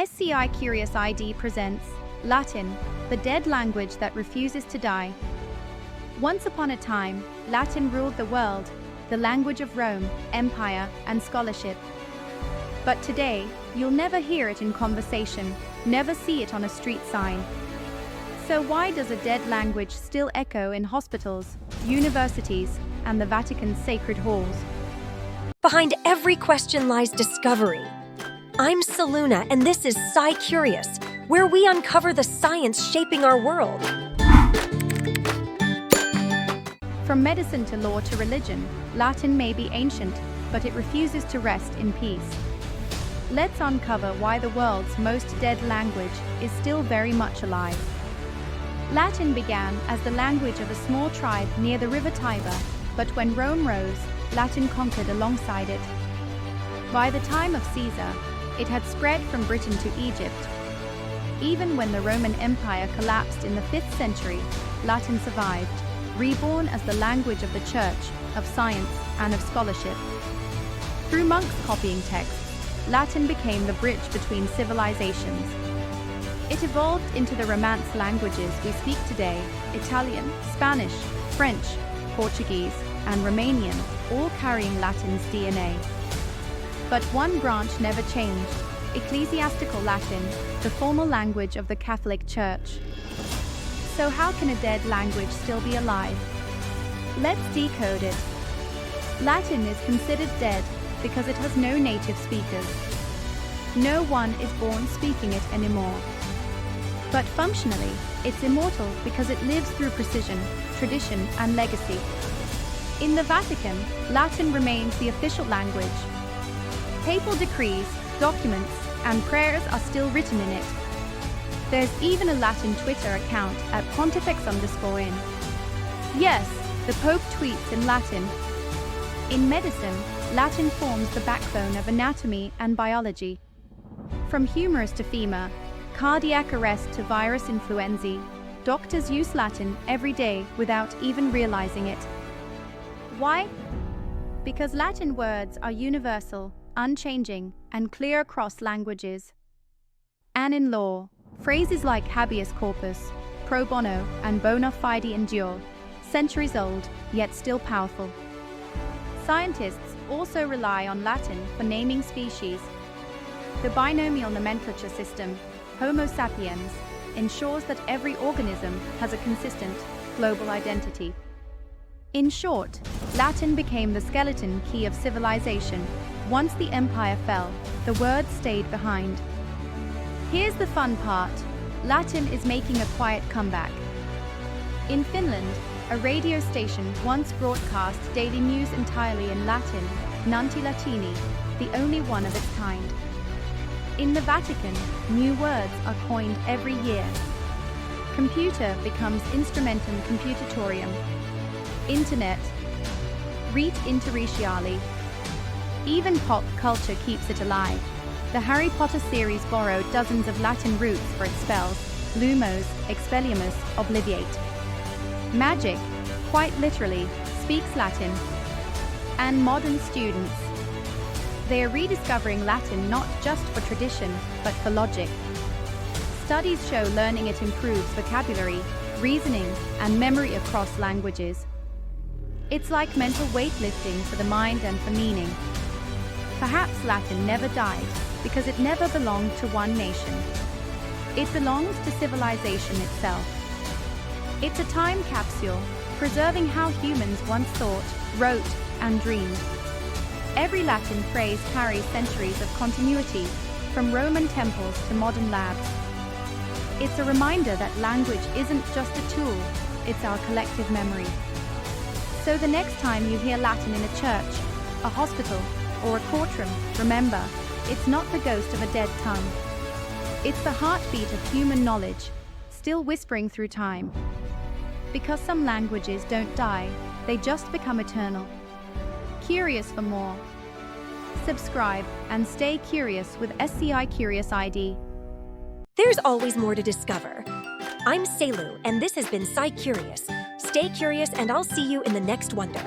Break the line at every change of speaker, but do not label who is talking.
SciCuriousID presents Latin, the dead language that refuses to die. Once upon a time, Latin ruled the world, the language of Rome, empire, and scholarship. But today, you'll never hear it in conversation, never see it on a street sign. So why does a dead language still echo in hospitals, universities, and the Vatican's sacred halls?
Behind every question lies discovery. I'm Saluna, and this is SciCurious, where we uncover the science shaping our world.
From medicine to law to religion, Latin may be ancient, but it refuses to rest in peace. Let's uncover why the world's most dead language is still very much alive. Latin began as the language of a small tribe near the river Tiber, but when Rome rose, Latin conquered alongside it. By the time of Caesar, it had spread from Britain to Egypt. Even when the Roman Empire collapsed in the 5th century, Latin survived, reborn as the language of the Church, of science, and of scholarship. Through monks copying texts, Latin became the bridge between civilizations. It evolved into the Romance languages we speak today: Italian, Spanish, French, Portuguese, and Romanian, all carrying Latin's DNA. But one branch never changed: ecclesiastical Latin, the formal language of the Catholic Church. So how can a dead language still be alive? Let's decode it. Latin is considered dead because it has no native speakers. No one is born speaking it anymore. But functionally, it's immortal because it lives through precision, tradition, and legacy. In the Vatican, Latin remains the official language. Papal decrees, documents, and prayers are still written in it. There's even a Latin Twitter account at Pontifex_in. Yes, the Pope tweets in Latin. In medicine, Latin forms the backbone of anatomy and biology. From humerus to femur, cardiac arrest to virus influenzae, doctors use Latin every day without even realizing it. Why? Because Latin words are universal, unchanging, and clear across languages. And in law, phrases like habeas corpus, pro bono, and bona fide endure, centuries old, yet still powerful. Scientists also rely on Latin for naming species. The binomial nomenclature system, Homo sapiens, ensures that every organism has a consistent, global identity. In short, Latin became the skeleton key of civilization. Once the empire fell, the words stayed behind. Here's the fun part: Latin is making a quiet comeback. In Finland, a radio station once broadcast daily news entirely in Latin, Latine, the only one of its kind. In the Vatican, new words are coined every year. Computer becomes instrumentum computatorium. Internet, rite interstitiali. Even pop culture keeps it alive. The Harry Potter series borrowed dozens of Latin roots for its spells: lumos, expelliarmus, obliviate. Magic, quite literally, speaks Latin. And modern students, they are rediscovering Latin not just for tradition, but for logic. Studies show learning it improves vocabulary, reasoning, and memory across languages. It's like mental weightlifting for the mind and for meaning. Perhaps Latin never died because it never belonged to one nation. It belongs to civilization itself. It's a time capsule, preserving how humans once thought, wrote, and dreamed. Every Latin phrase carries centuries of continuity, from Roman temples to modern labs. It's a reminder that language isn't just a tool, it's our collective memory. So the next time you hear Latin in a church, a hospital, or a courtroom, remember, it's not the ghost of a dead tongue. It's the heartbeat of human knowledge, still whispering through time. Because some languages don't die, they just become eternal. Curious for more? Subscribe and stay curious with SciCuriousID.
There's always more to discover. I'm Selu, and this has been SciCurious. Stay curious, and I'll see you in the next wonder.